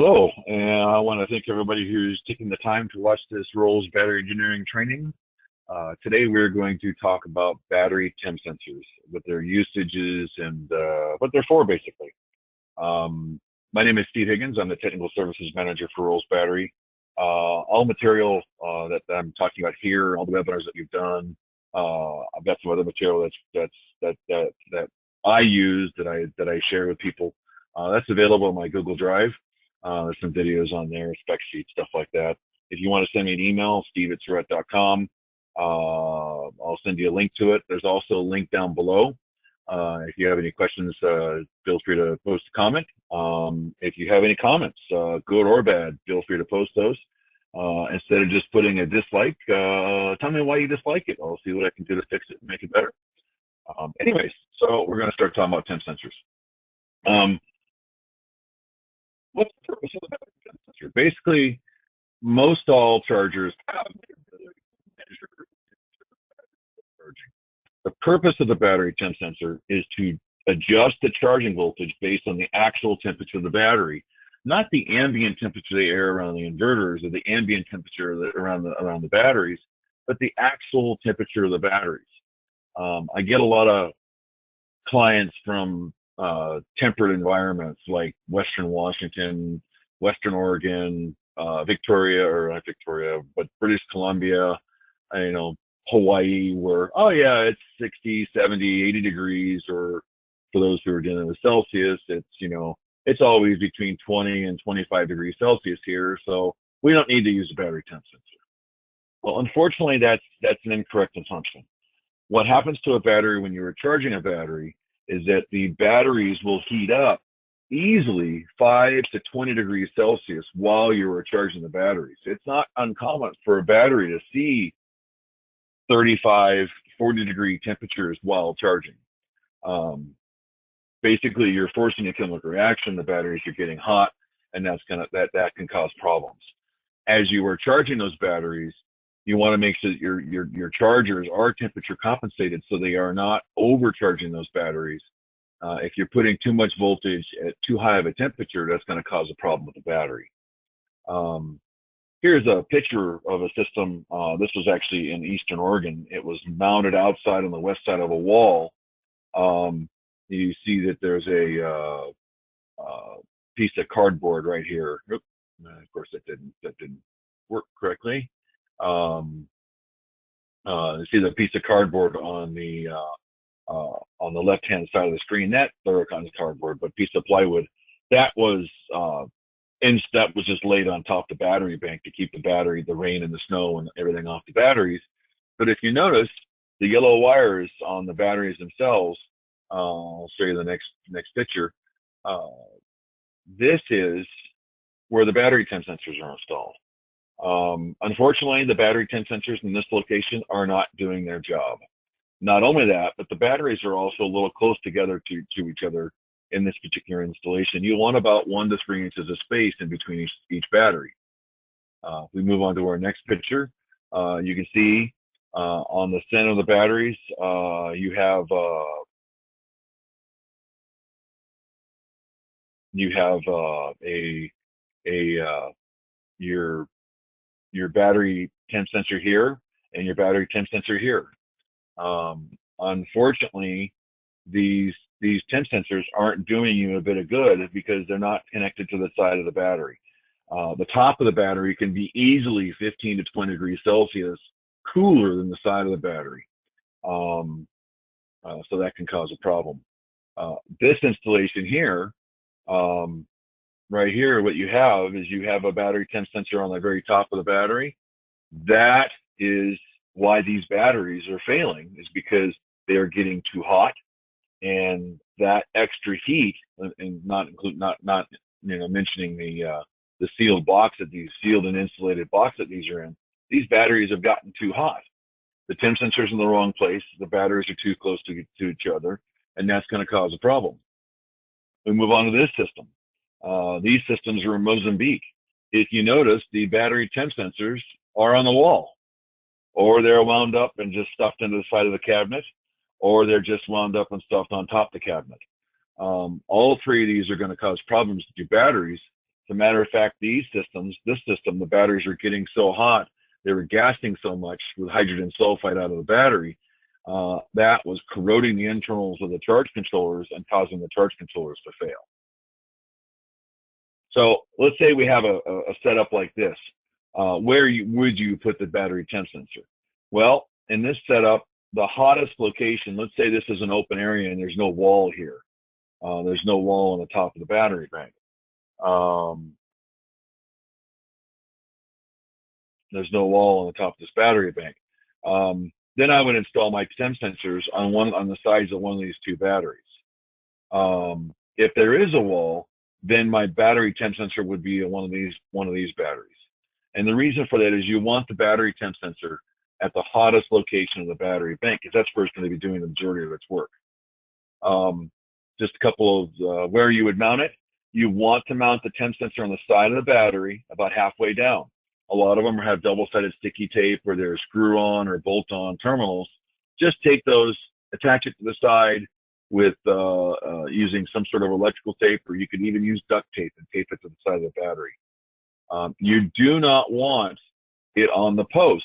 Hello, and I want to thank everybody who's taking the time to watch this Rolls battery engineering training. Today we're going to talk about battery temp sensors, what their usages and what they're for, basically. My name is Steve Higgins. I'm the Technical Services Manager for Rolls Battery. All material that I'm talking about here, all the webinars that we've done, I've got some other material that I use that I share with people. That's available on my Google Drive. There's some videos on there, spec sheets, stuff like that. If you want to send me an email, steve@surrett.com, I'll send you a link to it. There's also a link down below. If you have any questions, feel free to post a comment. If you have any comments, good or bad, feel free to post those. Instead of just putting a dislike, tell me why you dislike it. I'll see what I can do to fix it and make it better. Anyways, so we're going to start talking about temp sensors. What's the purpose of the battery temp sensor? Basically, most all chargers have the ability to measure charging. The purpose of the battery temp sensor is to adjust the charging voltage based on the actual temperature of the battery, not the ambient temperature of the air around the inverters or the ambient temperature around the batteries, but the actual temperature of the batteries. I get a lot of clients from temperate environments like Western Washington, Western Oregon, Victoria, or not Victoria, but British Columbia, Hawaii, where, oh yeah, it's 60, 70, 80 degrees, or for those who are dealing with Celsius, it's always between 20 and 25 degrees Celsius here, so we don't need to use a battery temp sensor. Well, unfortunately, that's an incorrect assumption. What happens to a battery when you're charging a battery is that the batteries will heat up easily 5 to 20 degrees Celsius while you are charging the batteries. It's not uncommon for a battery to see 35, 40 degree temperatures while charging. Basically, you're forcing a chemical reaction. The batteries are getting hot, and that can cause problems. As you are charging those batteries, you want to make sure that your chargers are temperature compensated so they are not overcharging those batteries. If you're putting too much voltage at too high of a temperature, that's going to cause a problem with the battery. Here's a picture of a system. This was actually in Eastern Oregon. It was mounted outside on the west side of a wall. You see that there's a piece of cardboard right here. Oops, of course, that didn't work correctly. You see the piece of cardboard on the left-hand side of the screen. That Thuricon cardboard, but piece of plywood that was just laid on top of the battery bank to keep the rain and the snow and everything off the batteries. But if you notice, the yellow wires on the batteries themselves, I'll show you the next picture. This is where the battery temp sensors are installed. Unfortunately, the battery temp sensors in this location are not doing their job. Not only that, but the batteries are also a little close together to each other in this particular installation. You want about 1 to 3 inches of space in between each battery. If we move on to our next picture, you can see on the center of the batteries, you have your battery temp sensor here and your battery temp sensor here. Unfortunately, these temp sensors aren't doing you a bit of good because they're not connected to the side of the battery. The top of the battery can be easily 15 to 20 degrees Celsius cooler than the side of the battery. So that can cause a problem. This installation here, right here, what you have is you have a battery temp sensor on the very top of the battery. That is why these batteries are failing, is because they are getting too hot, and that extra heat, and not mentioning the sealed and insulated box that these are in. These batteries have gotten too hot. The temp sensor's in the wrong place. The batteries are too close to each other, and that's going to cause a problem. We move on to this system. These systems are in Mozambique. If you notice, the battery temp sensors are on the wall, or they're wound up and just stuffed into the side of the cabinet, or they're just wound up and stuffed on top of the cabinet. All three of these are going to cause problems to your batteries. As a matter of fact, this system, the batteries were getting so hot, they were gassing so much with hydrogen sulfide out of the battery, that was corroding the internals of the charge controllers and causing the charge controllers to fail. So let's say we have a setup like this. Where would you put the battery temp sensor? Well, in this setup, the hottest location, let's say this is an open area and there's no wall here. There's no wall on the top of the battery bank. There's no wall on the top of this battery bank. Then I would install my temp sensors on the sides of one of these two batteries. If there is a wall, then my battery temp sensor would be one of these batteries. And the reason for that is you want the battery temp sensor at the hottest location of the battery bank, because that's where it's going to be doing the majority of its work. Just a couple of where you would mount it. You want to mount the temp sensor on the side of the battery about halfway down. A lot of them have double-sided sticky tape where they're screw-on or bolt-on terminals. Just take those, attach it to the side with using some sort of electrical tape, or you can even use duct tape and tape it to the side of the battery. You do not want it on the post.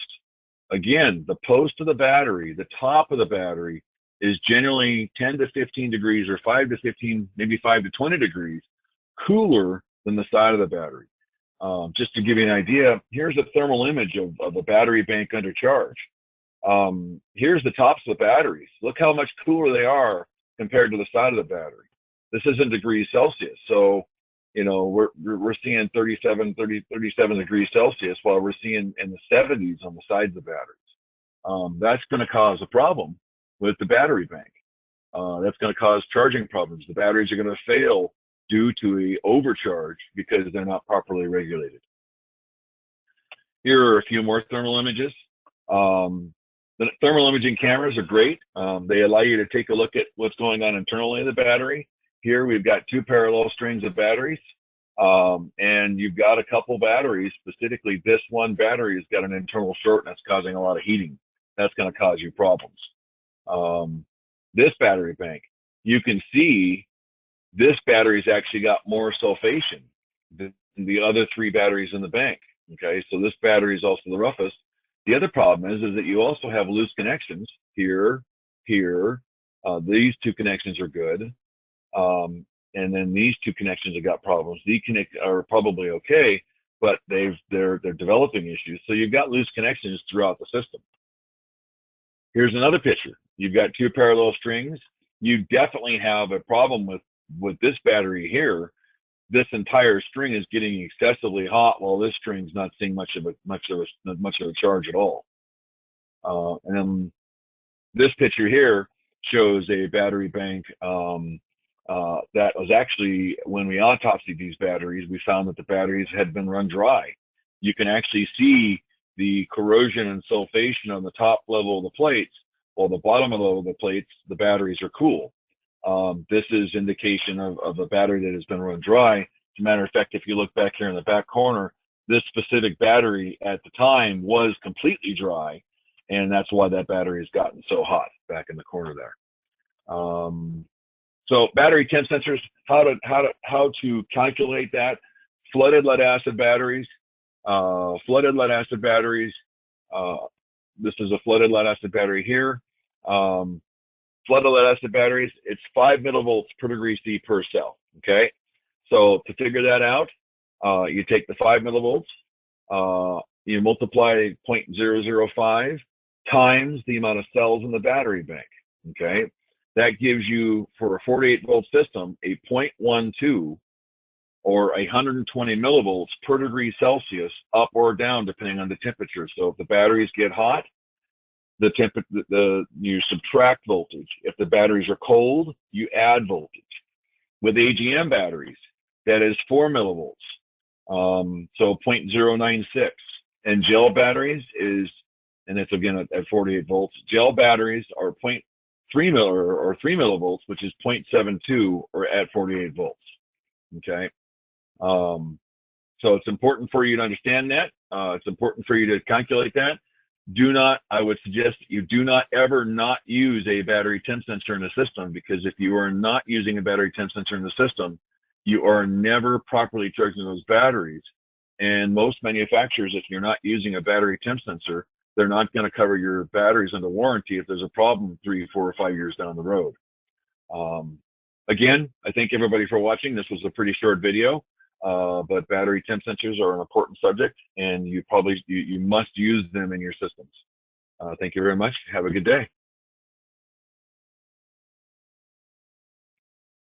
Again, the post of the battery, the top of the battery, is generally 10 to 15 degrees or 5 to 15, maybe 5 to 20 degrees cooler than the side of the battery. Just to give you an idea, here's a thermal image of a battery bank under charge. Here's the tops of the batteries. Look how much cooler they are compared to the side of the battery. This isn't degrees Celsius. So, you know, we're seeing 37 degrees Celsius while we're seeing in the 70s on the sides of the batteries. That's going to cause a problem with the battery bank. That's going to cause charging problems. The batteries are going to fail due to a overcharge because they're not properly regulated. Here are a few more thermal images. The thermal imaging cameras are great. They allow you to take a look at what's going on internally in the battery. Here we've got two parallel strings of batteries, and you've got a couple batteries. Specifically, this one battery has got an internal short and that's causing a lot of heating. That's going to cause you problems. This battery bank, you can see this battery's actually got more sulfation than the other three batteries in the bank. Okay, so this battery is also the roughest. The other problem is that you also have loose connections here. These two connections are good. And then these two connections have got problems. These are probably okay, but they're developing issues. So you've got loose connections throughout the system. Here's another picture. You've got two parallel strings. You definitely have a problem with this battery here. This entire string is getting excessively hot while this string's not seeing much of a charge at all. And then this picture here shows a battery bank that was actually, when we autopsied these batteries, we found that the batteries had been run dry. You can actually see the corrosion and sulfation on the top level of the plates, while the bottom level of the plates, the batteries are cool. This is indication of a battery that has been run dry. As a matter of fact, if you look back here in the back corner, this specific battery at the time was completely dry, and that's why that battery has gotten so hot back in the corner there. So battery temp sensors, how to calculate that? Flooded lead acid batteries. This is a flooded lead acid battery here. Flooded lead acid batteries, it's 5 millivolts per degree C per cell. Okay, so to figure that out, you take the 5 millivolts, you multiply 0.005 times the amount of cells in the battery bank. Okay, that gives you, for a 48 volt system, a 0.12 or 120 millivolts per degree Celsius, up or down depending on the temperature. So if the batteries get hot, you subtract voltage. If the batteries are cold, you add voltage. With AGM batteries, that is 4 millivolts, so 0.096. And gel batteries is, and it's again at 48 volts. Gel batteries are 0.3 or 3 millivolts, which is 0.72 or at 48 volts. Okay, so it's important for you to understand that. It's important for you to calculate that. I would suggest that you do not ever not use a battery temp sensor in the system, because if you are not using a battery temp sensor in the system, you are never properly charging those batteries. And most manufacturers, if you're not using a battery temp sensor, they're not going to cover your batteries under warranty if there's a problem 3, 4, or 5 years down the road. Again, I thank everybody for watching. This was a pretty short video, but battery temp sensors are an important subject, and you must use them in your systems. Thank you very much. Have a good day.